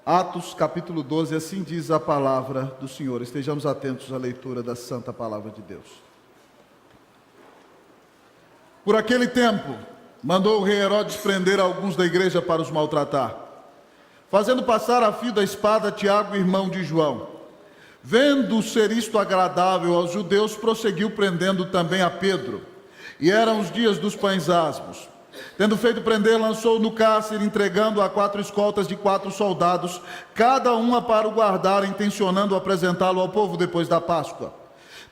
Atos capítulo 12, assim diz a palavra do Senhor. Estejamos atentos à leitura da santa palavra de Deus. Por aquele tempo, mandou o rei Herodes prender alguns da igreja para os maltratar, fazendo passar a fio da espada Tiago, irmão de João. Vendo ser isto agradável aos judeus, prosseguiu prendendo também a Pedro. E eram os dias dos pães asmos. Tendo feito prender, lançou no cárcere, entregando a 4 escoltas de 4 soldados, cada uma para o guardar, intencionando apresentá-lo ao povo depois da Páscoa.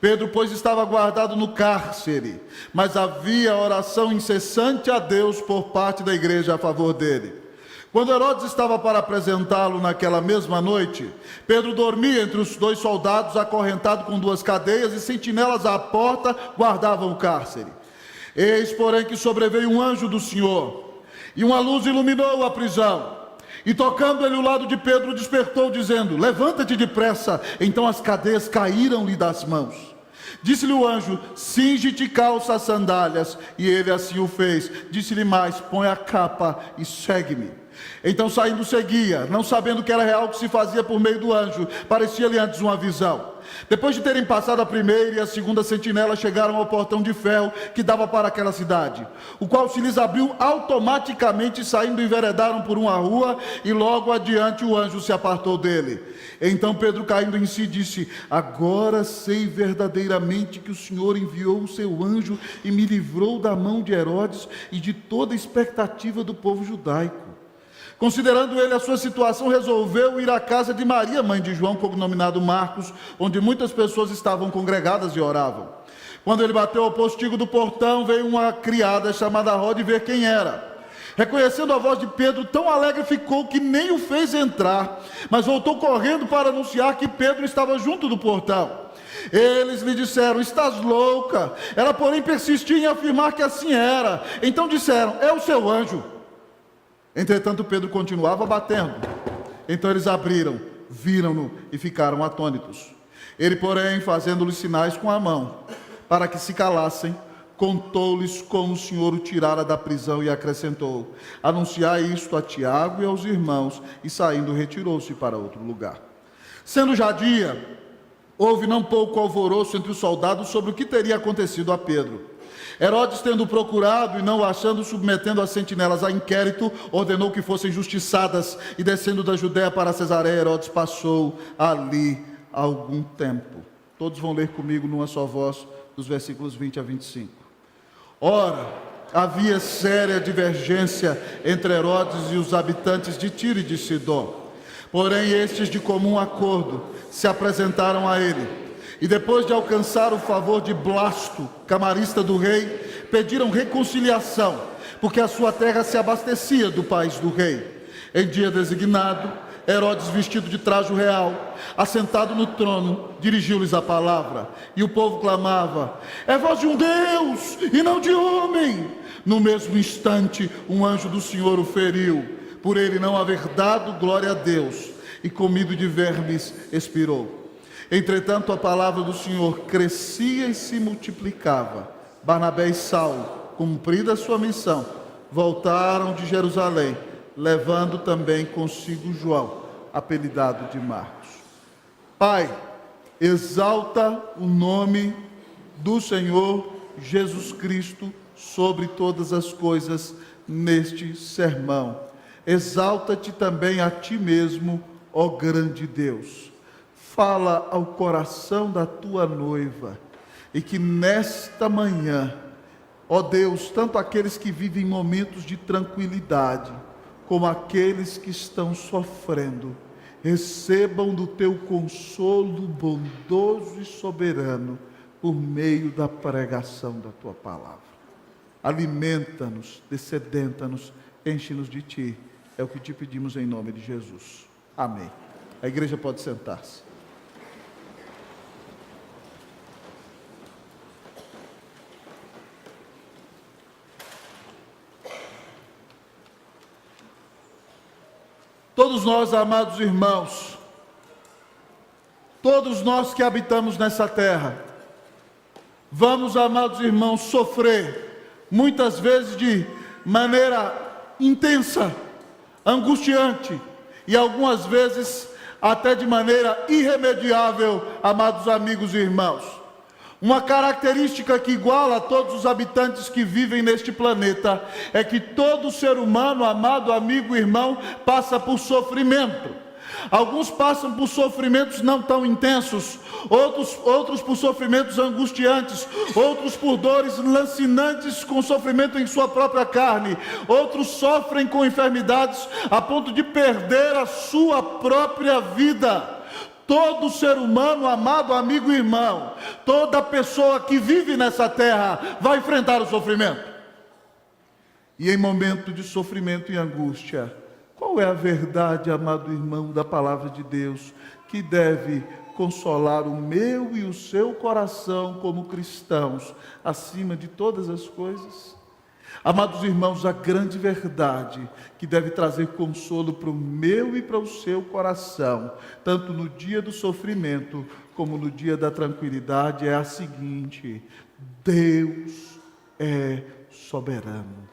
Pedro, pois, estava guardado no cárcere, mas havia oração incessante a Deus por parte da igreja a favor dele. Quando Herodes estava para apresentá-lo naquela mesma noite, Pedro dormia entre os 2 soldados, acorrentado com 2 cadeias, e sentinelas à porta guardavam o cárcere. Eis, porém, que sobreveio um anjo do Senhor, e uma luz iluminou a prisão. E tocando ele o lado de Pedro, despertou, dizendo: levanta-te depressa. Então as cadeias caíram-lhe das mãos. Disse-lhe o anjo: cinge-te, calça as sandálias. E ele assim o fez. Disse-lhe mais: põe a capa e segue-me. Então saindo seguia, não sabendo que era real o que se fazia por meio do anjo. Parecia-lhe antes uma visão. Depois de terem passado a primeira e a segunda sentinela, chegaram ao portão de ferro que dava para aquela cidade, o qual se lhes abriu automaticamente, saindo enveredaram por uma rua, e logo adiante o anjo se apartou dele. Então Pedro, caindo em si, disse: agora sei verdadeiramente que o Senhor enviou o seu anjo e me livrou da mão de Herodes e de toda a expectativa do povo judaico. Considerando ele a sua situação, resolveu ir à casa de Maria, mãe de João, cognominado Marcos, onde muitas pessoas estavam congregadas e oravam. Quando ele bateu ao postigo do portão, veio uma criada chamada Rode ver quem era. Reconhecendo a voz de Pedro, tão alegre ficou que nem o fez entrar, mas voltou correndo para anunciar que Pedro estava junto do portão. Eles lhe disseram: estás louca? Ela, porém, persistia em afirmar que assim era. Então disseram: é o seu anjo. Entretanto, Pedro continuava batendo. Então eles abriram, viram-no e ficaram atônitos. Ele, porém, fazendo-lhes sinais com a mão, para que se calassem, contou-lhes como o Senhor o tirara da prisão e acrescentou: anunciai isto a Tiago e aos irmãos. E saindo, retirou-se para outro lugar. Sendo já dia, houve não pouco alvoroço entre os soldados sobre o que teria acontecido a Pedro. Herodes, tendo procurado e não o achando, submetendo as sentinelas a inquérito, ordenou que fossem justiçadas, e descendo da Judéia para Cesareia, Herodes passou ali algum tempo. Todos vão ler comigo numa só voz, dos versículos 20 a 25. Ora, havia séria divergência entre Herodes e os habitantes de Tiro e de Sidom. Porém, estes, de comum acordo, se apresentaram a ele. E depois de alcançar o favor de Blasto, camarista do rei, pediram reconciliação, porque a sua terra se abastecia do país do rei. Em dia designado, Herodes, vestido de trajo real, assentado no trono, dirigiu-lhes a palavra. E o povo clamava: é voz de um Deus e não de homem. No mesmo instante, um anjo do Senhor o feriu, por ele não haver dado glória a Deus, e comido de vermes expirou. Entretanto, a palavra do Senhor crescia e se multiplicava. Barnabé e Saulo, cumprida a sua missão, voltaram de Jerusalém, levando também consigo João, apelidado de Marcos. Pai, exalta o nome do Senhor Jesus Cristo sobre todas as coisas neste sermão. Exalta-te também a ti mesmo, ó grande Deus. Fala ao coração da tua noiva, e que nesta manhã, ó Deus, tanto aqueles que vivem momentos de tranquilidade, como aqueles que estão sofrendo, recebam do teu consolo bondoso e soberano, por meio da pregação da tua palavra. Alimenta-nos, descedenta-nos, enche-nos de ti, é o que te pedimos em nome de Jesus. Amém. A igreja pode sentar-se. Todos nós, amados irmãos, todos nós que habitamos nessa terra, vamos, amados irmãos, sofrer, muitas vezes de maneira intensa, angustiante e algumas vezes até de maneira irremediável, amados amigos e irmãos. Uma característica que iguala a todos os habitantes que vivem neste planeta é que todo ser humano, amado amigo e irmão, passa por sofrimento. Alguns passam por sofrimentos não tão intensos, outros por sofrimentos angustiantes, outros por dores lancinantes com sofrimento em sua própria carne, outros sofrem com enfermidades a ponto de perder a sua própria vida. Todo ser humano, amado amigo e irmão, toda pessoa que vive nessa terra vai enfrentar o sofrimento. E em momento de sofrimento e angústia, qual é a verdade, amado irmão, da palavra de Deus, que deve consolar o meu e o seu coração como cristãos, acima de todas as coisas? Amados irmãos, a grande verdade que deve trazer consolo para o meu e para o seu coração, tanto no dia do sofrimento como no dia da tranquilidade, é a seguinte: Deus é soberano.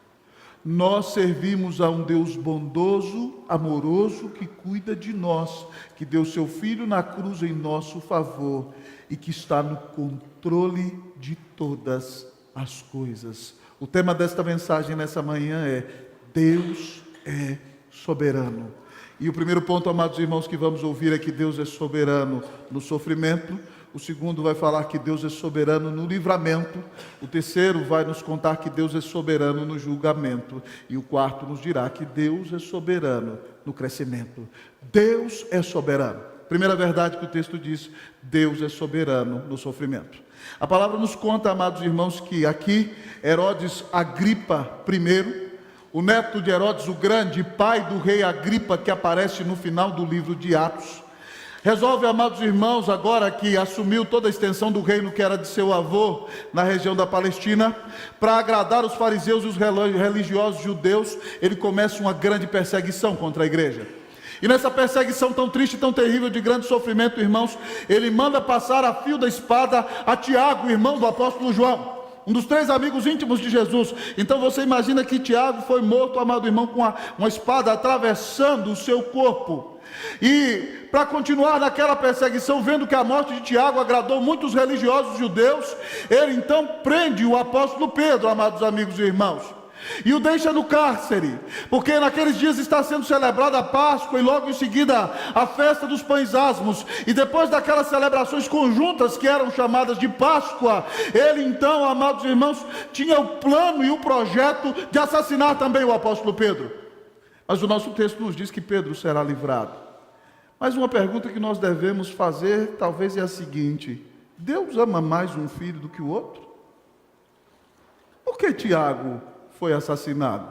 Nós servimos a um Deus bondoso, amoroso, que cuida de nós, que deu seu Filho na cruz em nosso favor e que está no controle de todas as coisas. O tema desta mensagem nessa manhã é: Deus é soberano. E o primeiro ponto, amados irmãos, que vamos ouvir é que Deus é soberano no sofrimento. O segundo vai falar que Deus é soberano no livramento. O terceiro vai nos contar que Deus é soberano no julgamento. E o quarto nos dirá que Deus é soberano no crescimento. Deus é soberano. Primeira verdade que o texto diz: Deus é soberano no sofrimento. A palavra nos conta, amados irmãos, que aqui Herodes Agripa I, o neto de Herodes o Grande, pai do rei Agripa, que aparece no final do livro de Atos, resolve, amados irmãos, agora que assumiu toda a extensão do reino que era de seu avô na região da Palestina, para agradar os fariseus e os religiosos judeus, ele começa uma grande perseguição contra a igreja. E nessa perseguição tão triste, tão terrível, de grande sofrimento, irmãos, ele manda passar a fio da espada a Tiago, irmão do apóstolo João, um dos 3 amigos íntimos de Jesus. Então você imagina que Tiago foi morto, amado irmão, com uma espada atravessando o seu corpo. E para continuar naquela perseguição, vendo que a morte de Tiago agradou muitos religiosos judeus, ele então prende o apóstolo Pedro, amados amigos e irmãos, e o deixa no cárcere, porque naqueles dias está sendo celebrada a Páscoa e logo em seguida a festa dos pães asmos, e depois daquelas celebrações conjuntas que eram chamadas de Páscoa, ele então, amados irmãos, tinha o plano e o projeto de assassinar também o apóstolo Pedro. Mas o nosso texto nos diz que Pedro será livrado. Mas uma pergunta que nós devemos fazer talvez é a seguinte: Deus ama mais um filho do que o outro? Por que Tiago foi assassinado?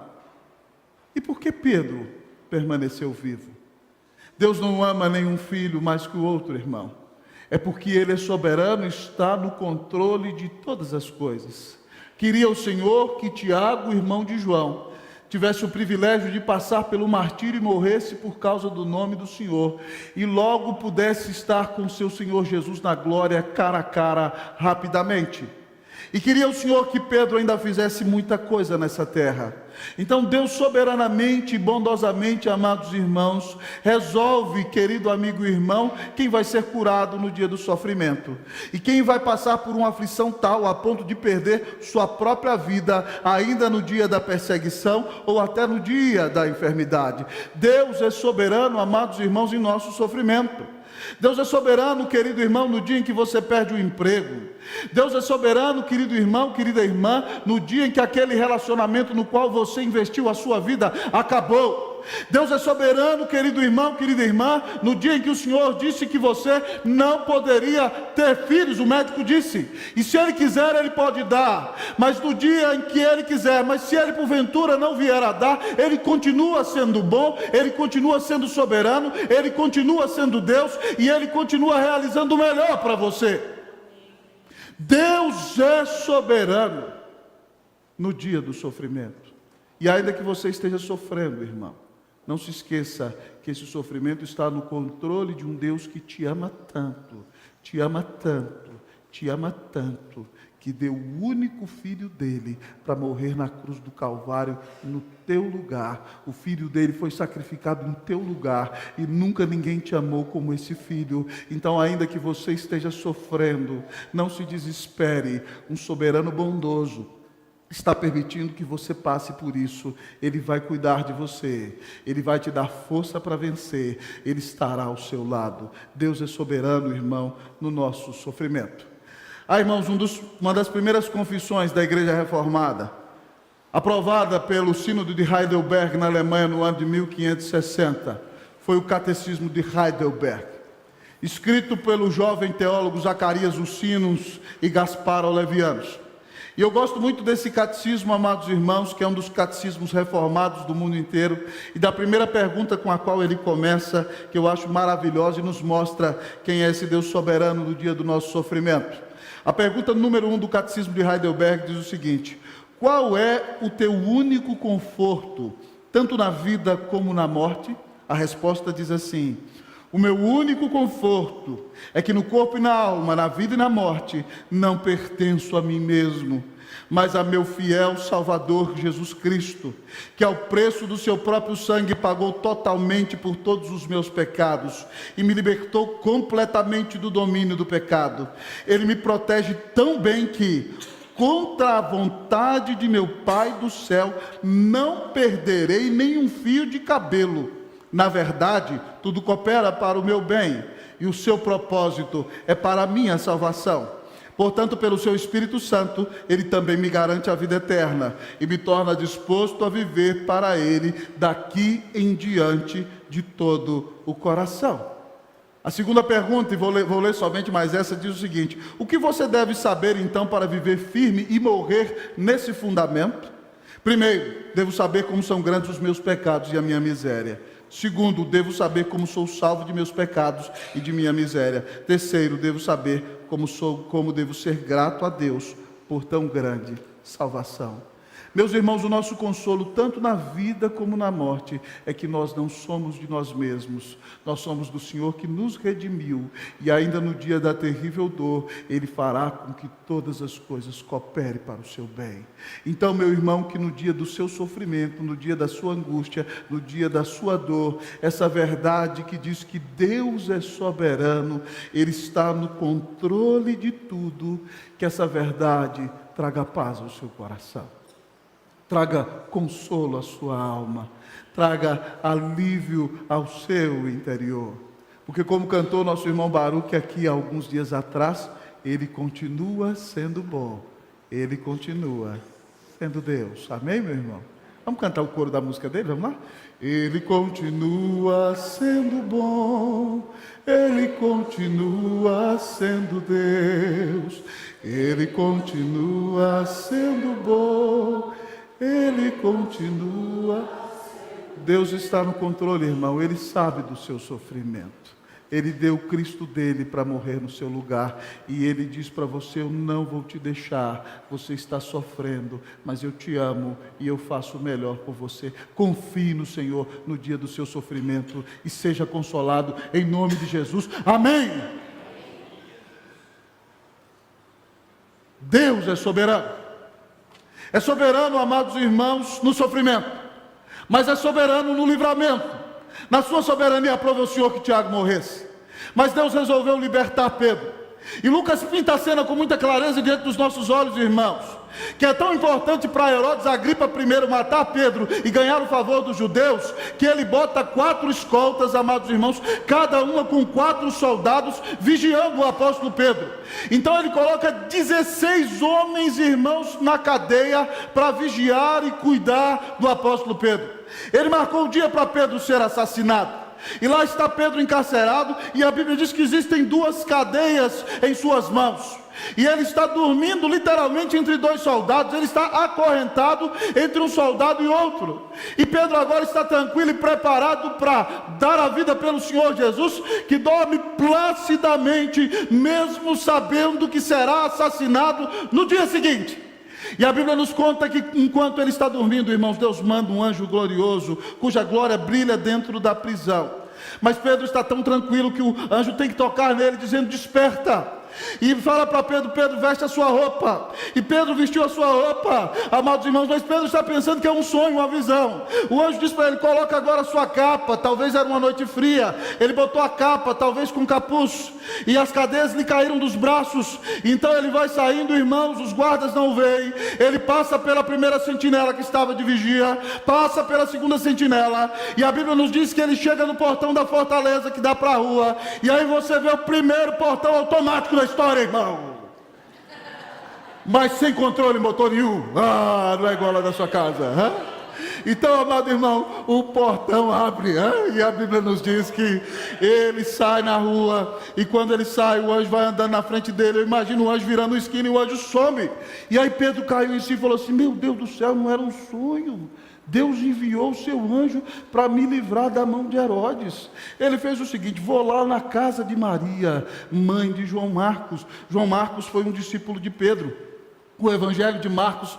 E por que Pedro permaneceu vivo? Deus não ama nenhum filho mais que o outro, irmão. É porque Ele é soberano e está no controle de todas as coisas. Queria o Senhor que Tiago, irmão de João, tivesse o privilégio de passar pelo martírio e morresse por causa do nome do Senhor, e logo pudesse estar com seu Senhor Jesus na glória, cara a cara, rapidamente. E queria o Senhor que Pedro ainda fizesse muita coisa nessa terra. Então Deus soberanamente e bondosamente, amados irmãos, resolve, querido amigo e irmão, quem vai ser curado no dia do sofrimento. E quem vai passar por uma aflição tal a ponto de perder sua própria vida, ainda no dia da perseguição ou até no dia da enfermidade. Deus é soberano, amados irmãos, em nosso sofrimento. Deus é soberano, querido irmão, no dia em que você perde o emprego. Deus é soberano, querido irmão, querida irmã, no dia em que aquele relacionamento no qual você investiu a sua vida acabou. Deus é soberano, querido irmão, querida irmã, no dia em que o Senhor disse que você não poderia ter filhos, o médico disse, e se Ele quiser, Ele pode dar, mas no dia em que Ele quiser, mas se Ele porventura não vier a dar, Ele continua sendo bom, Ele continua sendo soberano, Ele continua sendo Deus, e Ele continua realizando o melhor para você. Deus é soberano no dia do sofrimento. E ainda que você esteja sofrendo, irmão, não se esqueça que esse sofrimento está no controle de um Deus que te ama tanto, te ama tanto, te ama tanto, que deu o único filho dele para morrer na cruz do Calvário no teu lugar. O filho dele foi sacrificado no teu lugar e nunca ninguém te amou como esse filho. Então, ainda que você esteja sofrendo, não se desespere. Um soberano bondoso está permitindo que você passe por isso. Ele vai cuidar de você, Ele vai te dar força para vencer, Ele estará ao seu lado. Deus é soberano, irmão, no nosso sofrimento. Irmãos, uma das primeiras confissões da Igreja Reformada, aprovada pelo Sínodo de Heidelberg na Alemanha no ano de 1560, foi o Catecismo de Heidelberg, escrito pelo jovem teólogo Zacarias Ursinus e Gaspar Olevianus. E eu gosto muito desse catecismo, amados irmãos, que é um dos catecismos reformados do mundo inteiro, e da primeira pergunta com a qual ele começa, que eu acho maravilhosa e nos mostra quem é esse Deus soberano no dia do nosso sofrimento. A pergunta número 1 do catecismo de Heidelberg diz o seguinte: qual é o teu único conforto, tanto na vida como na morte? A resposta diz assim: o meu único conforto é que no corpo e na alma, na vida e na morte, não pertenço a mim mesmo, mas a meu fiel Salvador Jesus Cristo, que ao preço do seu próprio sangue pagou totalmente por todos os meus pecados e me libertou completamente do domínio do pecado. Ele me protege tão bem que, contra a vontade de meu Pai do céu, não perderei nem um fio de cabelo. Na verdade, tudo coopera para o meu bem, e o seu propósito é para a minha salvação. Portanto, pelo seu Espírito Santo, Ele também me garante a vida eterna, e me torna disposto a viver para Ele, daqui em diante, de todo o coração. A segunda pergunta, e vou ler somente mais essa, diz o seguinte: o que você deve saber então para viver firme e morrer nesse fundamento? Primeiro, devo saber como são grandes os meus pecados e a minha miséria. Segundo, devo saber como sou salvo de meus pecados e de minha miséria. Terceiro, devo saber como devo ser grato a Deus por tão grande salvação. Meus irmãos, o nosso consolo, tanto na vida como na morte, é que nós não somos de nós mesmos. Nós somos do Senhor que nos redimiu, e ainda no dia da terrível dor, Ele fará com que todas as coisas cooperem para o seu bem. Então, meu irmão, que no dia do seu sofrimento, no dia da sua angústia, no dia da sua dor, essa verdade que diz que Deus é soberano, Ele está no controle de tudo, que essa verdade traga paz ao seu coração. Traga consolo à sua alma, traga alívio ao seu interior. Porque como cantou nosso irmão Baruch aqui há alguns dias atrás, Ele continua sendo bom, Ele continua sendo Deus. Amém, meu irmão? Vamos cantar o coro da música dele, vamos lá? Ele continua sendo bom, Ele continua sendo Deus, Ele continua sendo bom, Ele continua. Deus está no controle, irmão. Ele sabe do seu sofrimento. Ele deu o Cristo dele para morrer no seu lugar. E Ele diz para você: eu não vou te deixar. Você está sofrendo, mas eu te amo e eu faço o melhor por você. Confie no Senhor no dia do seu sofrimento e seja consolado em nome de Jesus. Amém. Deus é soberano. É soberano, amados irmãos, no sofrimento, mas é soberano no livramento. Na sua soberania aprova o Senhor que Tiago morresse, mas Deus resolveu libertar Pedro. E Lucas pinta a cena com muita clareza diante dos nossos olhos, irmãos, que é tão importante para Herodes Agripa primeiro matar Pedro e ganhar o favor dos judeus, que ele bota 4 escoltas, amados irmãos, cada uma com 4 soldados vigiando o apóstolo Pedro. Então ele coloca 16 homens, irmãos, na cadeia para vigiar e cuidar do apóstolo Pedro. Ele marcou o dia para Pedro ser assassinado. E lá está Pedro encarcerado, e a Bíblia diz que existem 2 cadeias em suas mãos. E ele está dormindo literalmente entre 2 soldados, ele está acorrentado entre um soldado e outro. E Pedro agora está tranquilo e preparado para dar a vida pelo Senhor Jesus, que dorme placidamente, mesmo sabendo que será assassinado no dia seguinte. E a Bíblia nos conta que enquanto ele está dormindo, irmãos, Deus manda um anjo glorioso, cuja glória brilha dentro da prisão. Mas Pedro está tão tranquilo que o anjo tem que tocar nele, dizendo: desperta. e fala para Pedro: Pedro, veste a sua roupa. E Pedro vestiu a sua roupa, amados irmãos, mas Pedro está pensando que é um sonho, uma visão. O anjo diz para ele: coloca agora a sua capa. Talvez era uma noite fria, ele botou a capa, talvez com capuz, e as cadeias lhe caíram dos braços. Então ele vai saindo, irmãos, os guardas não o veem. Ele passa pela primeira sentinela que estava de vigia, passa pela segunda sentinela, e a Bíblia nos diz que ele chega no portão da fortaleza que dá para a rua, e aí você vê o primeiro portão automático da história, irmão, mas sem controle motor nenhum. Não é igual lá da sua casa, hein? Então, amado irmão, o portão abre, e a Bíblia nos diz que ele sai na rua, e quando ele sai, o anjo vai andando na frente dele. Eu imagino o anjo virando a esquina e o anjo some. E aí Pedro caiu em si e falou assim: meu Deus do céu, não era um sonho. Deus enviou o seu anjo para me livrar da mão de Herodes. Ele fez o seguinte: vou lá na casa de Maria, mãe de João Marcos. João Marcos foi um discípulo de Pedro. O Evangelho de Marcos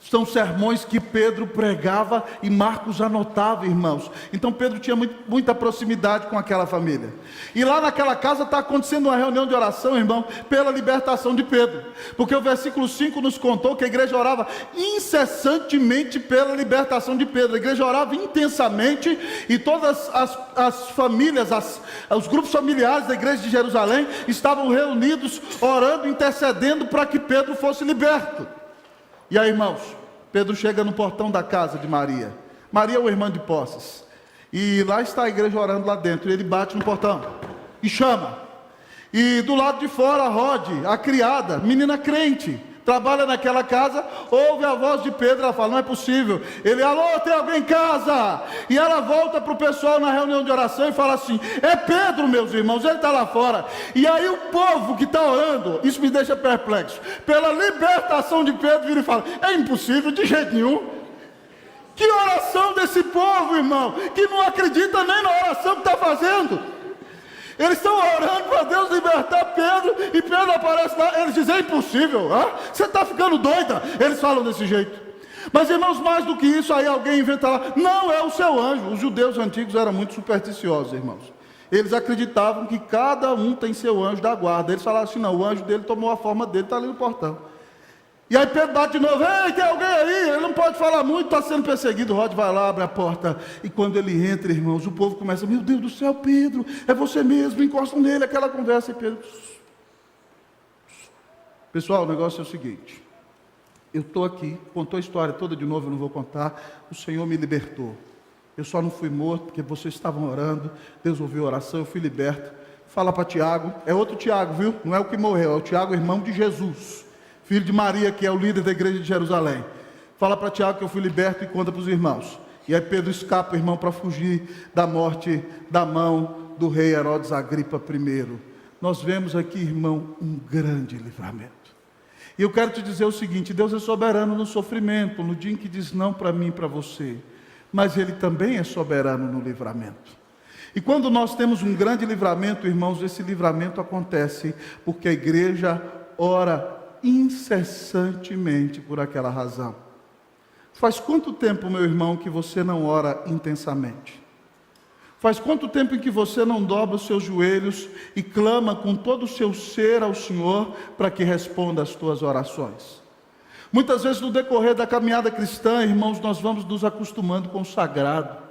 são sermões que Pedro pregava e Marcos anotava, irmãos. Então Pedro tinha muita proximidade com aquela família. E lá naquela casa está acontecendo uma reunião de oração, irmão, pela libertação de Pedro. Porque o versículo 5 nos contou que a igreja orava incessantemente pela libertação de Pedro. A igreja orava intensamente, e todas as famílias, os grupos familiares da igreja de Jerusalém estavam reunidos, orando, intercedendo para que Pedro fosse liberto. E aí, irmãos, Pedro chega no portão da casa de Maria. Maria é uma irmã de posses. E lá está a igreja orando lá dentro. E ele bate no portão e chama. E do lado de fora, Rode, a criada, menina crente, trabalha naquela casa, ouve a voz de Pedro. Ela fala: não é possível. Ele: alô, tem alguém em casa? E ela volta para o pessoal na reunião de oração e fala assim: é Pedro, meus irmãos, ele está lá fora. E aí o povo que está orando, isso me deixa perplexo, pela libertação de Pedro, vira e fala: é impossível, de jeito nenhum. Que oração desse povo, irmão, que não acredita nem na oração que está fazendo. Eles estão orando para Deus libertar Pedro, e Pedro aparece lá. Eles dizem: é impossível, você está ficando doida. Eles falam desse jeito. Mas, irmãos, mais do que isso, aí alguém inventa lá: não, é o seu anjo. Os judeus antigos eram muito supersticiosos, irmãos. Eles acreditavam que cada um tem seu anjo da guarda. Eles falavam assim: não, o anjo dele tomou a forma dele, está ali no portão. E aí Pedro bate de novo: ei, tem alguém aí? Ele não pode falar muito, está sendo perseguido. Rod vai lá, abre a porta, e quando ele entra, irmãos, o povo começa: meu Deus do céu, Pedro, é você mesmo. Encostam nele, aquela conversa, e Pedro: pessoal, o negócio é o seguinte, eu estou aqui, contou a história toda de novo, eu não vou contar. O Senhor me libertou, eu só não fui morto porque vocês estavam orando, Deus ouviu a oração, eu fui liberto. Fala para Tiago, é outro Tiago, viu? Não é o que morreu, é o Tiago, irmão de Jesus, filho de Maria, que é o líder da igreja de Jerusalém. Fala para Tiago que eu fui liberto, e conta para os irmãos. E aí Pedro escapa, irmão, para fugir da morte da mão do rei Herodes Agripa I. Nós vemos aqui, irmão, um grande livramento. E eu quero te dizer o seguinte: Deus é soberano no sofrimento, no dia em que diz não para mim e para você, mas Ele também é soberano no livramento. E quando nós temos um grande livramento, irmãos, esse livramento acontece porque a igreja ora incessantemente por aquela razão. Faz quanto tempo, meu irmão, que você não ora intensamente? Faz quanto tempo em que você não dobra os seus joelhos e clama com todo o seu ser ao Senhor para que responda às tuas orações? Muitas vezes no decorrer da caminhada cristã, irmãos, nós vamos nos acostumando com o sagrado.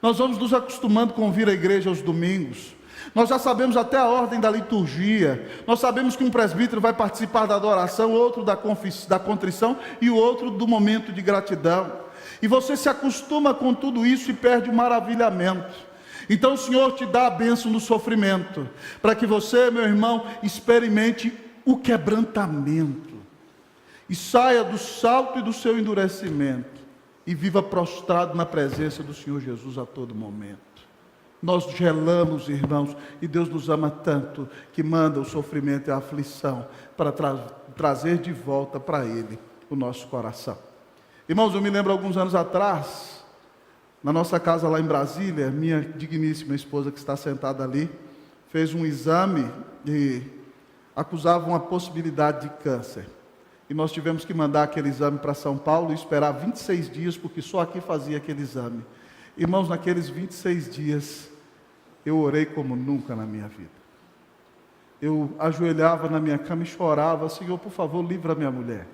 Nós vamos nos acostumando com vir à igreja aos domingos. Nós já sabemos até a ordem da liturgia. Nós sabemos que um presbítero vai participar da adoração, outro da contrição e o outro do momento de gratidão. E você se acostuma com tudo isso e perde o maravilhamento. Então o Senhor te dá a bênção no sofrimento, para que você, meu irmão, experimente o quebrantamento e saia do salto e do seu endurecimento e viva prostrado na presença do Senhor Jesus a todo momento. Nós gelamos, irmãos, e Deus nos ama tanto que manda o sofrimento e a aflição para trazer de volta para Ele o nosso coração. Irmãos, eu me lembro alguns anos atrás, na nossa casa lá em Brasília, minha digníssima esposa que está sentada ali, fez um exame e acusava uma possibilidade de câncer. E nós tivemos que mandar aquele exame para São Paulo e esperar 26 dias, porque só aqui fazia aquele exame. Irmãos, naqueles 26 dias, eu orei como nunca na minha vida. eu ajoelhava na minha cama e chorava: Senhor, por favor, livra minha mulher.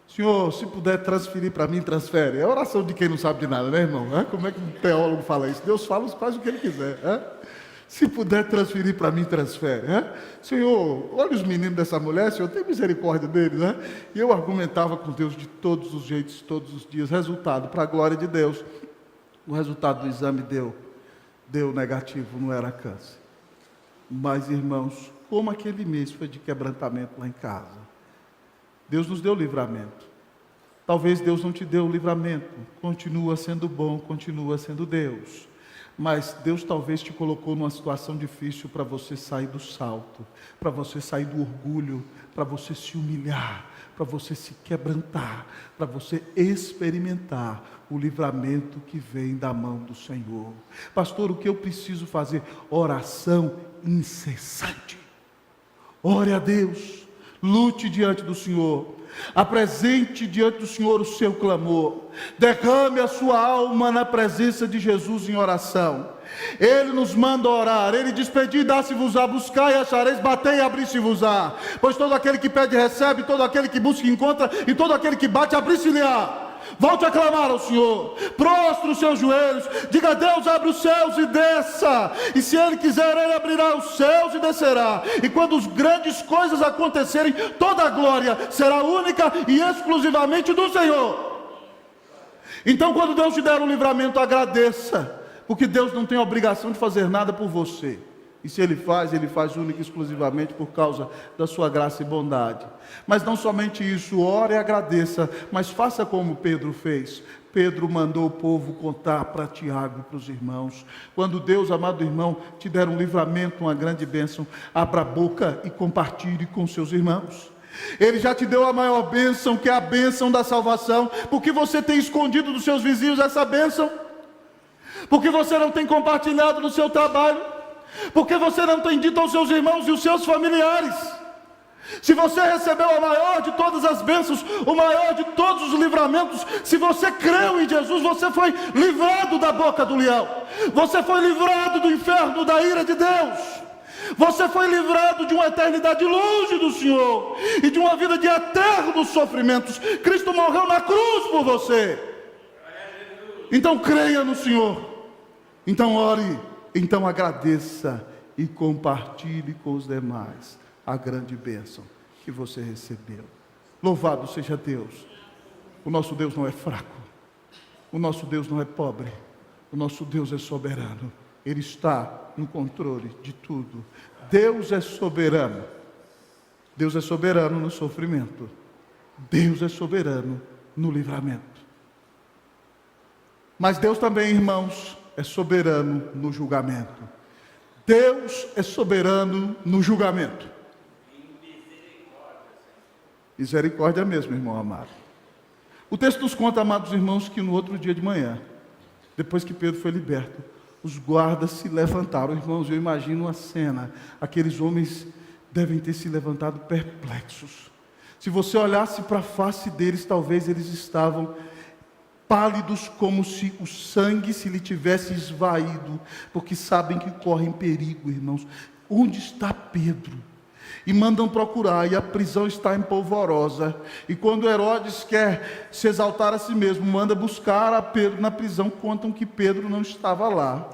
Senhor, se puder transferir para mim, transfere. É a oração de quem não sabe de nada, né, irmão? Como é que um teólogo fala isso? Deus faz o que Ele quiser. Se puder transferir para mim, transfere. Senhor, olha os meninos dessa mulher, Senhor, tem misericórdia deles. E eu argumentava com Deus de todos os jeitos, todos os dias. Resultado, para a glória de Deus, o resultado do exame deu negativo, não era câncer. Mas, irmãos, como aquele mês foi de quebrantamento lá em casa. Deus nos deu livramento. Talvez Deus não te deu o livramento. Continua sendo bom, continua sendo Deus. Mas Deus talvez te colocou numa situação difícil para você sair do salto, para você sair do orgulho, para você se humilhar, para você se quebrantar, para você experimentar o livramento que vem da mão do Senhor. Pastor, o que eu preciso fazer? Oração incessante. Ore a Deus, lute diante do Senhor, apresente diante do Senhor o seu clamor, derrame a sua alma na presença de Jesus em oração. Ele nos manda orar, Ele diz: pedi, dá-se-vos-á, buscai e achareis, batei e abri-se-vos-á, pois todo aquele que pede recebe, todo aquele que busca encontra, e todo aquele que bate abri-se-lhe-á. Volte a clamar ao Senhor, prostre os seus joelhos, diga: Deus, abre os céus e desça, e se Ele quiser, Ele abrirá os céus e descerá, e quando as grandes coisas acontecerem, toda a glória será única e exclusivamente do Senhor. Então, quando Deus te der um livramento, agradeça, porque Deus não tem obrigação de fazer nada por você, e se Ele faz única e exclusivamente por causa da sua graça e bondade. Mas não somente isso, ore e agradeça, mas faça como Pedro fez. Pedro mandou o povo contar para Tiago e para os irmãos. Quando Deus, amado irmão, te der um livramento, uma grande bênção, abra a boca e compartilhe com seus irmãos. Ele já te deu a maior bênção, que é a bênção da salvação. Porque você tem escondido dos seus vizinhos essa bênção? Porque você não tem compartilhado no seu trabalho? Porque você não tem dito aos seus irmãos e os seus familiares? Se você recebeu a maior de todas as bênçãos, o maior de todos os livramentos, se você creu em Jesus, você foi livrado da boca do leão, você foi livrado do inferno, da ira de Deus, você foi livrado de uma eternidade longe do Senhor, e de uma vida de eternos sofrimentos. Cristo morreu na cruz por você. Então creia no Senhor, então ore, então agradeça e compartilhe com os demais a grande bênção que você recebeu. Louvado seja Deus. O nosso Deus não é fraco, o nosso Deus não é pobre, o nosso Deus é soberano. Ele está no controle de tudo. Deus é soberano. Deus é soberano no sofrimento, Deus é soberano no livramento. Mas Deus também, irmãos, é soberano no julgamento. Deus é soberano no julgamento. Misericórdia mesmo, irmão amado. O texto nos conta, amados irmãos, que no outro dia de manhã, depois que Pedro foi liberto, os guardas se levantaram. Irmãos, eu imagino a cena. Aqueles homens devem ter se levantado perplexos. Se você olhasse para a face deles, talvez eles estavam pálidos, como se o sangue se lhe tivesse esvaído, porque sabem que correm perigo, irmãos. Onde está Pedro? E mandam procurar, e a prisão está empolvorosa. E quando Herodes quer se exaltar a si mesmo, manda buscar a Pedro na prisão. Contam que Pedro não estava lá.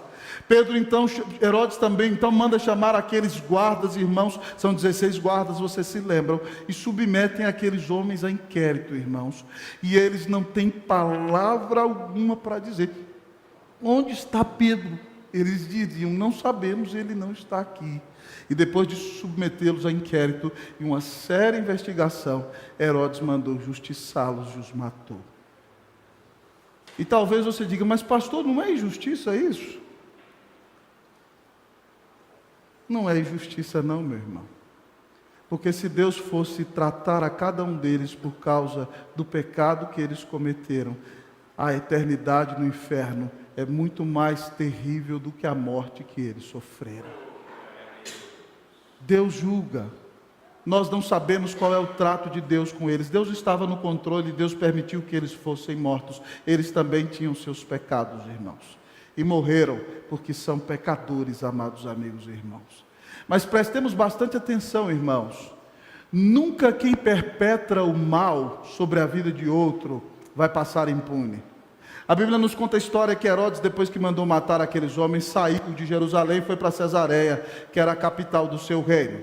Herodes também então manda chamar aqueles guardas, irmãos, são 16 guardas, vocês se lembram, e submetem aqueles homens a inquérito, irmãos, e eles não têm palavra alguma para dizer. Onde está Pedro? Eles diziam: não sabemos, ele não está aqui. E depois de submetê-los a inquérito e uma séria investigação, Herodes mandou justiçá-los e os matou. E talvez você diga: mas pastor, não é injustiça isso? Não é injustiça não, meu irmão. Porque se Deus fosse tratar a cada um deles por causa do pecado que eles cometeram, a eternidade no inferno é muito mais terrível do que a morte que eles sofreram. Deus julga. Nós não sabemos qual é o trato de Deus com eles. Deus estava no controle, Deus permitiu que eles fossem mortos. Eles também tinham seus pecados, irmãos, e morreram porque são pecadores, amados amigos e irmãos. Mas prestemos bastante atenção, irmãos. Nunca quem perpetra o mal sobre a vida de outro vai passar impune. A Bíblia nos conta a história que Herodes, depois que mandou matar aqueles homens, saiu de Jerusalém e foi para Cesareia, que era a capital do seu reino.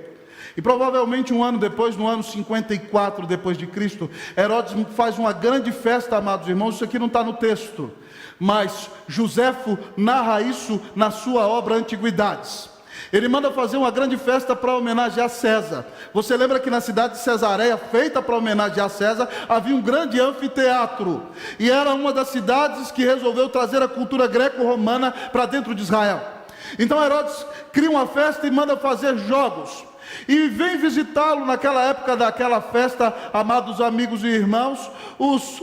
E provavelmente um ano depois, no ano 54 depois de Cristo, Herodes faz uma grande festa, amados irmãos. Isso aqui não está no texto, mas Joséfo narra isso na sua obra Antiguidades. Ele manda fazer uma grande festa para homenagear César. Você lembra que na cidade de Cesareia, feita para homenagear César, havia um grande anfiteatro. E era uma das cidades que resolveu trazer a cultura greco-romana para dentro de Israel. Então Herodes cria uma festa e manda fazer jogos. E vem visitá-lo naquela época daquela festa, amados amigos e irmãos, os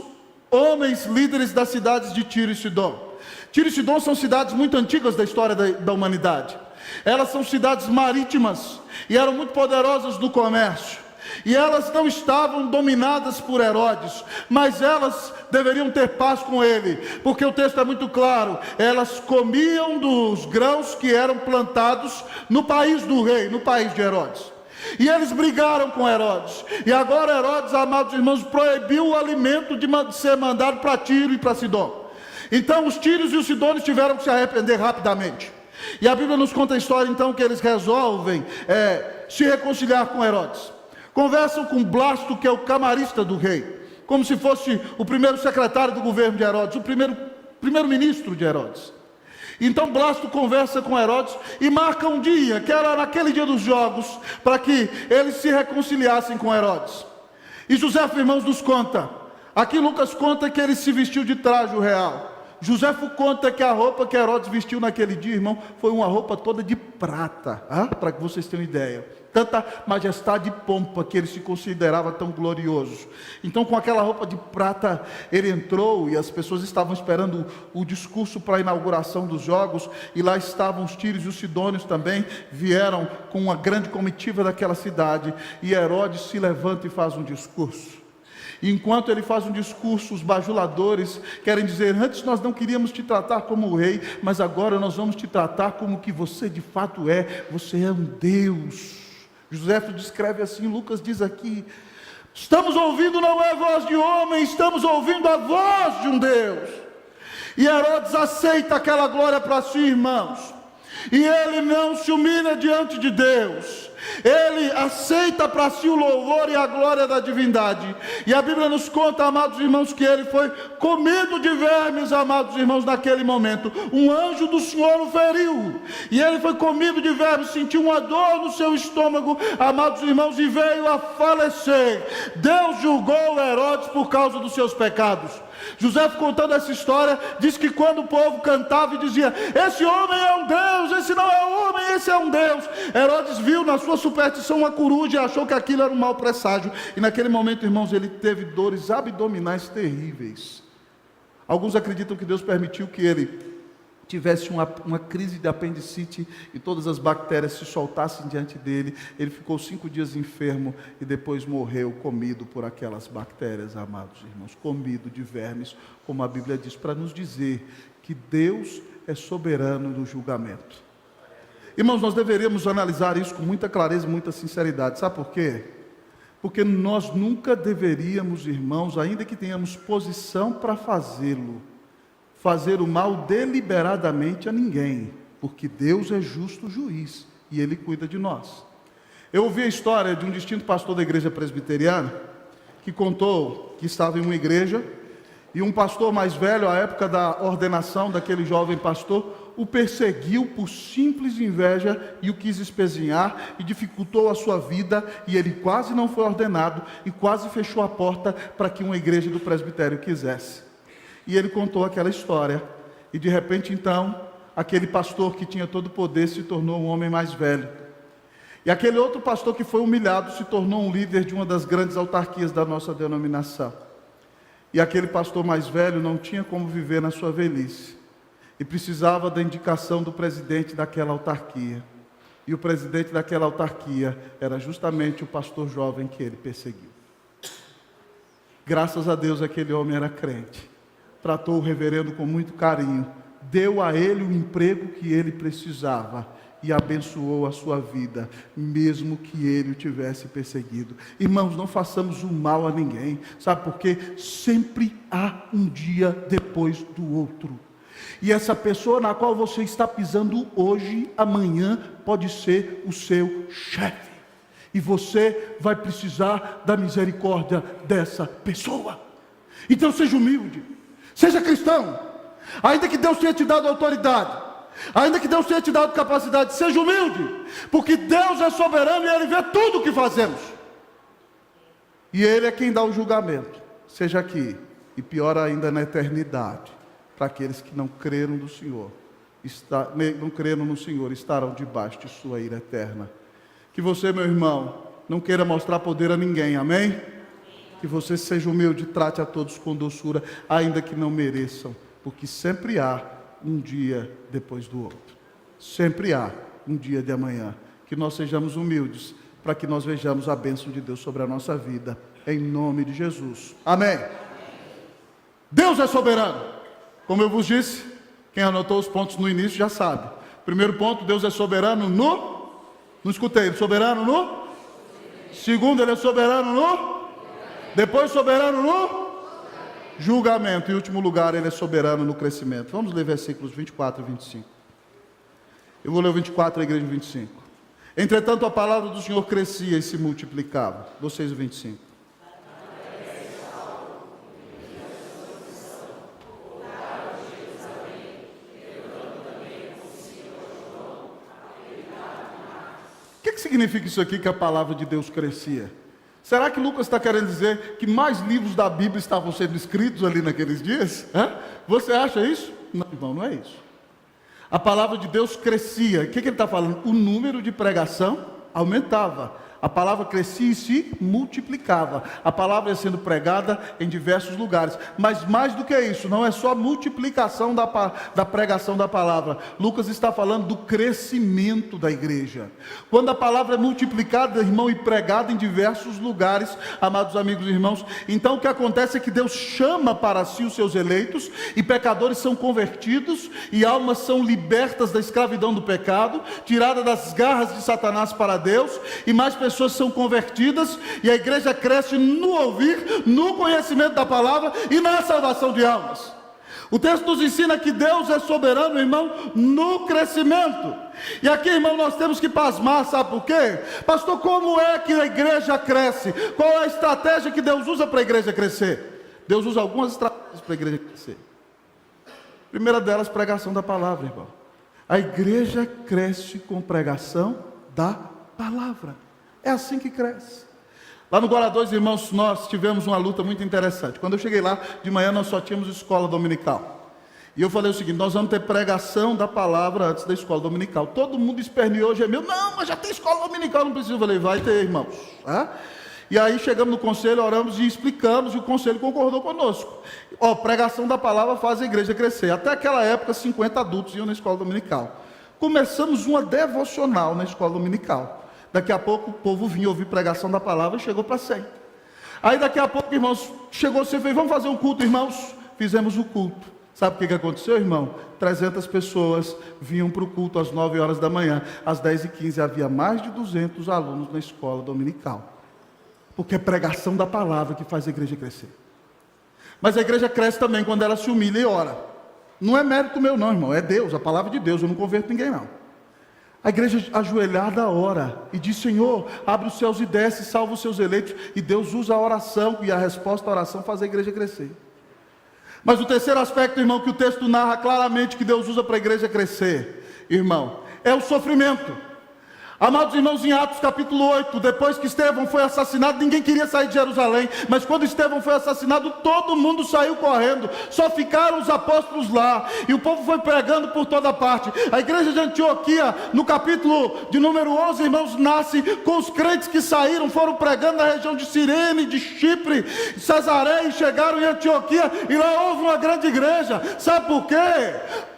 homens líderes das cidades de Tiro e Sidom. Tiro e Sidom são cidades muito antigas da história da humanidade. Elas são cidades marítimas e eram muito poderosas no comércio. E elas não estavam dominadas por Herodes, mas elas deveriam ter paz com ele, porque o texto é muito claro. Elas comiam dos grãos que eram plantados no país do rei, no país de Herodes. E eles brigaram com Herodes. E agora Herodes, amados irmãos, proibiu o alimento de ser mandado para Tiro e para Sidom. Então os tírios e os sidônios tiveram que se arrepender rapidamente. E a Bíblia nos conta a história então que eles resolvem se reconciliar com Herodes. Conversam com Blasto, que é o camarista do rei, como se fosse o primeiro secretário do governo de Herodes, o primeiro-ministro de Herodes. Então Blasto conversa com Herodes e marca um dia, que era naquele dia dos jogos, para que eles se reconciliassem com Herodes. E Joséfo, irmãos, nos conta, aqui Lucas conta que ele se vestiu de traje real. Joséfo conta que a roupa que Herodes vestiu naquele dia, irmão, foi uma roupa toda de prata, para que vocês tenham ideia. Tanta majestade e pompa que ele se considerava tão glorioso. Então, com aquela roupa de prata, ele entrou e as pessoas estavam esperando o discurso para a inauguração dos jogos. E lá estavam os tírios e os sidônios também, vieram com uma grande comitiva daquela cidade. E Herodes se levanta e faz um discurso. E enquanto ele faz um discurso, os bajuladores querem dizer: antes nós não queríamos te tratar como o rei, mas agora nós vamos te tratar como o que você de fato é. Você é um Deus. Joséfo descreve assim, Lucas diz aqui: estamos ouvindo não é a voz de homem, estamos ouvindo a voz de um Deus. E Herodes aceita aquela glória para si, irmãos. E ele não se humilha diante de Deus. Ele aceita para si o louvor e a glória da divindade. E a Bíblia nos conta, amados irmãos, que ele foi comido de vermes, amados irmãos, naquele momento. Um anjo do Senhor o feriu. E ele foi comido de vermes, sentiu uma dor no seu estômago, amados irmãos, e veio a falecer. Deus julgou Herodes por causa dos seus pecados. José, contando essa história, diz que quando o povo cantava e dizia: esse homem é um Deus, esse não é um homem, esse é um Deus, Herodes viu na sua superstição uma coruja e achou que aquilo era um mau presságio. E naquele momento, irmãos, ele teve dores abdominais terríveis. Alguns acreditam que Deus permitiu que ele tivesse uma crise de apendicite e todas as bactérias se soltassem diante dele. Ele ficou 5 dias enfermo e depois morreu comido por aquelas bactérias, amados irmãos, comido de vermes, como a Bíblia diz, para nos dizer que Deus é soberano no julgamento. Irmãos, nós deveríamos analisar isso com muita clareza e muita sinceridade. Sabe por quê? Porque nós nunca deveríamos, irmãos, ainda que tenhamos posição para fazê-lo, fazer o mal deliberadamente a ninguém, porque Deus é justo juiz e Ele cuida de nós. Eu ouvi a história de um distinto pastor da igreja presbiteriana, que contou que estava em uma igreja, e um pastor mais velho, à época da ordenação daquele jovem pastor, o perseguiu por simples inveja e o quis espezinhar e dificultou a sua vida, e ele quase não foi ordenado e quase fechou a porta para que uma igreja do presbitério quisesse. E ele contou aquela história, e de repente então, aquele pastor que tinha todo o poder se tornou um homem mais velho. E aquele outro pastor que foi humilhado se tornou um líder de uma das grandes autarquias da nossa denominação. E aquele pastor mais velho não tinha como viver na sua velhice, e precisava da indicação do presidente daquela autarquia. E o presidente daquela autarquia era justamente o pastor jovem que ele perseguiu. Graças a Deus aquele homem era crente. Tratou o reverendo com muito carinho, deu a ele o emprego que ele precisava e abençoou a sua vida, mesmo que ele o tivesse perseguido. Irmãos, não façamos o mal a ninguém, sabe por quê? Sempre há um dia depois do outro. E essa pessoa na qual você está pisando hoje, amanhã, pode ser o seu chefe. E você vai precisar da misericórdia dessa pessoa. Então seja humilde, seja cristão. Ainda que Deus tenha te dado autoridade, ainda que Deus tenha te dado capacidade, seja humilde. Porque Deus é soberano e Ele vê tudo o que fazemos. E Ele é quem dá o julgamento. Seja aqui, e pior ainda na eternidade. Para aqueles que não creram no Senhor, não creram no Senhor, estarão debaixo de sua ira eterna. Que você, meu irmão, não queira mostrar poder a ninguém, amém? Que você seja humilde, trate a todos com doçura, ainda que não mereçam, porque sempre há um dia depois do outro. Sempre há um dia de amanhã. Que nós sejamos humildes, para que nós vejamos a bênção de Deus sobre a nossa vida, em nome de Jesus. Amém? Deus é soberano. Como eu vos disse, quem anotou os pontos no início já sabe. Primeiro ponto, Deus é soberano no... Não escutei, soberano no... Segundo, Ele é soberano no... Depois, soberano no... Julgamento. Em último lugar, Ele é soberano no crescimento. Vamos ler versículos 24 e 25. Eu vou ler o 24 e a igreja 25. Entretanto, a palavra do Senhor crescia e se multiplicava. Vocês o 25. O que significa isso aqui, que a palavra de Deus crescia? Será que Lucas está querendo dizer que mais livros da Bíblia estavam sendo escritos ali naqueles dias? Você acha isso? Não, irmão, não é isso. A palavra de Deus crescia. O que ele está falando? O número de pregação aumentava. A palavra crescia e se multiplicava. A palavra ia sendo pregada em diversos lugares. Mas mais do que isso, não é só a multiplicação da pregação da palavra. Lucas está falando do crescimento da igreja. Quando a palavra é multiplicada, irmão, e pregada em diversos lugares, amados amigos e irmãos, então o que acontece é que Deus chama para si os seus eleitos, e pecadores são convertidos, e almas são libertas da escravidão do pecado, tiradas das garras de Satanás para Deus, e mais pessoas são convertidas, e a igreja cresce no ouvir, no conhecimento da palavra e na salvação de almas. O texto nos ensina que Deus é soberano, irmão, no crescimento. E aqui, irmão, nós temos que pasmar, sabe por quê? Pastor, como é que a igreja cresce? Qual é a estratégia que Deus usa para a igreja crescer? Deus usa algumas estratégias para a igreja crescer. A primeira delas, pregação da palavra, irmão. A igreja cresce com pregação da palavra. É assim que cresce. Lá no Guará 2, irmãos, nós tivemos uma luta muito interessante. Quando eu cheguei lá, de manhã nós só tínhamos escola dominical. E eu falei o seguinte: nós vamos ter pregação da palavra antes da escola dominical. Todo mundo esperneou, gemeu: não, mas já tem escola dominical, não precisa. Eu falei: vai ter, irmãos. E aí chegamos no conselho, oramos e explicamos, e o conselho concordou conosco. Pregação da palavra faz a igreja crescer. Até aquela época, 50 adultos iam na escola dominical. Começamos uma devocional na escola dominical. Daqui a pouco o povo vinha ouvir pregação da palavra e chegou para 100. Aí daqui a pouco, irmãos, chegou, você fez: vamos fazer um culto, irmãos? Fizemos o culto. Sabe o que aconteceu, irmão? 300 pessoas vinham para o culto às 9 horas da manhã. Às 10h15 havia mais de 200 alunos na escola dominical. Porque é pregação da palavra que faz a igreja crescer. Mas a igreja cresce também quando ela se humilha e ora. Não é mérito meu não, irmão, é Deus, a palavra de Deus. Eu não converto ninguém não. A igreja ajoelhada ora e diz: Senhor, abre os céus e desce, salva os seus eleitos. E Deus usa a oração, e a resposta à oração faz a igreja crescer. Mas o terceiro aspecto, irmão, que o texto narra claramente que Deus usa para a igreja crescer, irmão, é o sofrimento. Amados irmãos, em Atos capítulo 8, depois que Estevão foi assassinado, ninguém queria sair de Jerusalém, mas quando Estevão foi assassinado, todo mundo saiu correndo, só ficaram os apóstolos lá, e o povo foi pregando por toda parte. A igreja de Antioquia, no capítulo de número 11, irmãos, nasce com os crentes que saíram, foram pregando na região de Cirene, de Chipre, Cesareia, e chegaram em Antioquia, e lá houve uma grande igreja. Sabe por quê?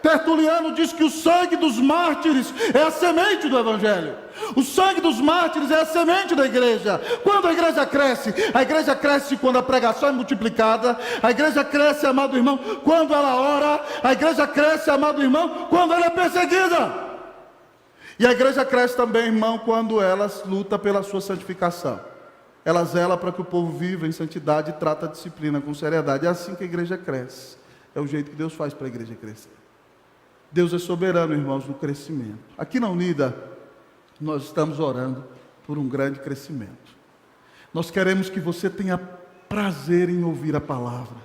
Tertuliano diz que o sangue dos mártires é a semente do evangelho. O sangue dos mártires é a semente da igreja. Quando a igreja cresce quando a pregação é multiplicada. A igreja cresce, amado irmão, quando ela ora. A igreja cresce, amado irmão, quando ela é perseguida. E a igreja cresce também, irmão, quando ela luta pela sua santificação. Ela zela para que o povo viva em santidade e trata a disciplina com seriedade. É assim que a igreja cresce. É o jeito que Deus faz para a igreja crescer. Deus é soberano, irmãos, no crescimento. Aqui na Unida, nós estamos orando por um grande crescimento. Nós queremos que você tenha prazer em ouvir a palavra.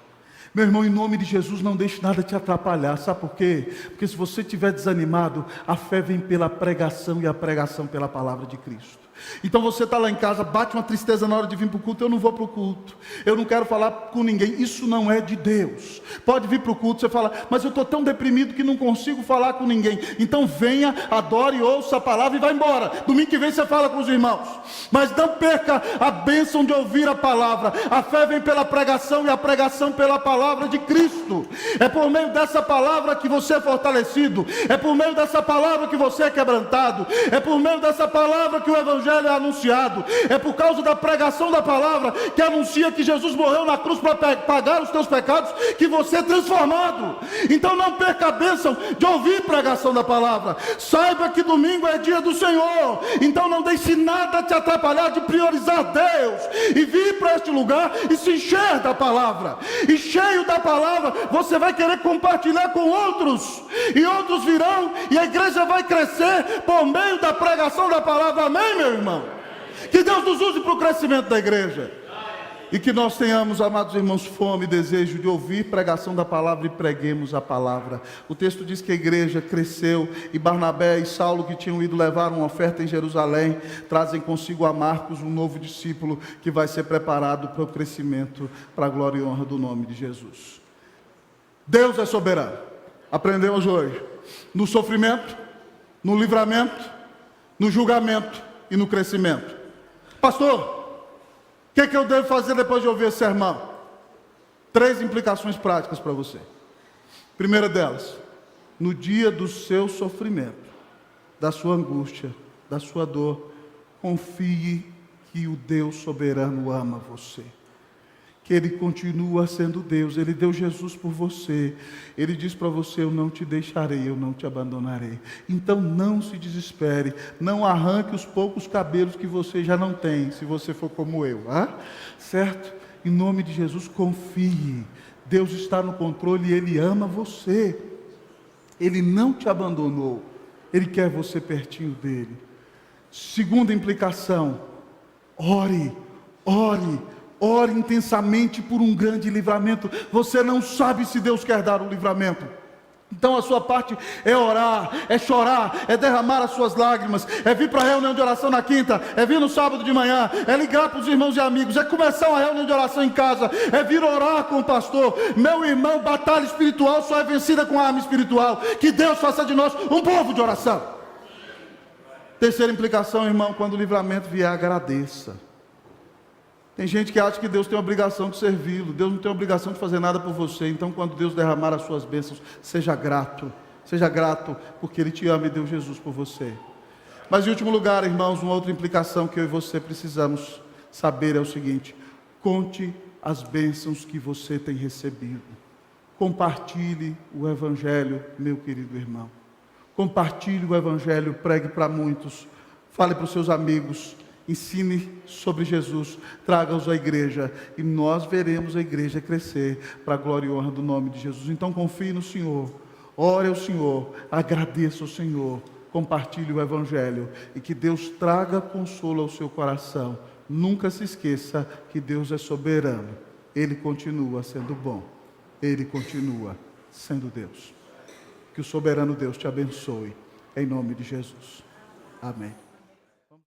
Meu irmão, em nome de Jesus, não deixe nada te atrapalhar. Sabe por quê? Porque se você estiver desanimado, a fé vem pela pregação e a pregação pela palavra de Cristo. Então você está lá em casa, bate uma tristeza na hora de vir para o culto. Eu não vou para o culto, eu não quero falar com ninguém. Isso não é de Deus. Pode vir para o culto, você fala, mas eu estou tão deprimido que não consigo falar com ninguém. Então venha, adore, ouça a palavra e vá embora. Domingo que vem você fala com os irmãos. Mas não perca a bênção de ouvir a palavra. A fé vem pela pregação e a pregação pela palavra de Cristo. É por meio dessa palavra que você é fortalecido. É por meio dessa palavra que você é quebrantado. É por meio dessa palavra que o evangelho é anunciado. É por causa da pregação da palavra que anuncia que Jesus morreu na cruz para pagar os teus pecados, que você é transformado. Então não perca a bênção de ouvir pregação da palavra. Saiba que domingo é dia do Senhor. Então não deixe nada te atrapalhar de priorizar Deus e vir para este lugar e se encher da palavra. E cheio da palavra, você vai querer compartilhar com outros, e outros virão, e a igreja vai crescer por meio da pregação da palavra. Amém, meu irmão? Que Deus nos use para o crescimento da igreja. E que nós tenhamos, amados irmãos, fome e desejo de ouvir pregação da palavra e preguemos a palavra. O texto diz que a igreja cresceu e Barnabé e Saulo, que tinham ido levar uma oferta em Jerusalém, trazem consigo a Marcos, um novo discípulo que vai ser preparado para o crescimento, para a glória e honra do nome de Jesus. Deus é soberano. Aprendemos hoje. No sofrimento, no livramento, no julgamento e no crescimento. Pastor, o que eu devo fazer depois de ouvir esse sermão? 3 implicações práticas para você. Primeira delas, no dia do seu sofrimento, da sua angústia, da sua dor, confie que o Deus soberano ama você. Que Ele continua sendo Deus. Ele deu Jesus por você. Ele diz para você, eu não te deixarei, eu não te abandonarei. Então não se desespere, não arranque os poucos cabelos que você já não tem, se você for como eu, certo? Em nome de Jesus, confie. Deus está no controle e Ele ama você. Ele não te abandonou, Ele quer você pertinho dEle. Segunda implicação, ore intensamente por um grande livramento. Você não sabe se Deus quer dar um livramento. Então a sua parte é orar, é chorar, é derramar as suas lágrimas, é vir para a reunião de oração na quinta, é vir no sábado de manhã, é ligar para os irmãos e amigos, é começar uma reunião de oração em casa, é vir orar com o pastor. Meu irmão, batalha espiritual só é vencida com a arma espiritual. Que Deus faça de nós um povo de oração. Terceira implicação, irmão, quando o livramento vier, agradeça. Tem gente que acha que Deus tem a obrigação de servi-lo. Deus não tem a obrigação de fazer nada por você. Então, quando Deus derramar as suas bênçãos, seja grato. Seja grato, porque Ele te ama e deu Jesus por você. Mas, em último lugar, irmãos, uma outra implicação que eu e você precisamos saber é o seguinte: conte as bênçãos que você tem recebido. Compartilhe o Evangelho, meu querido irmão. Compartilhe o Evangelho, pregue para muitos. Fale para os seus amigos. Ensine sobre Jesus, traga-os à igreja, e nós veremos a igreja crescer para a glória e honra do nome de Jesus. Então confie no Senhor, ore ao Senhor, agradeça ao Senhor, compartilhe o Evangelho, e que Deus traga consolo ao seu coração. Nunca se esqueça que Deus é soberano, Ele continua sendo bom, Ele continua sendo Deus. Que o soberano Deus te abençoe, em nome de Jesus. Amém.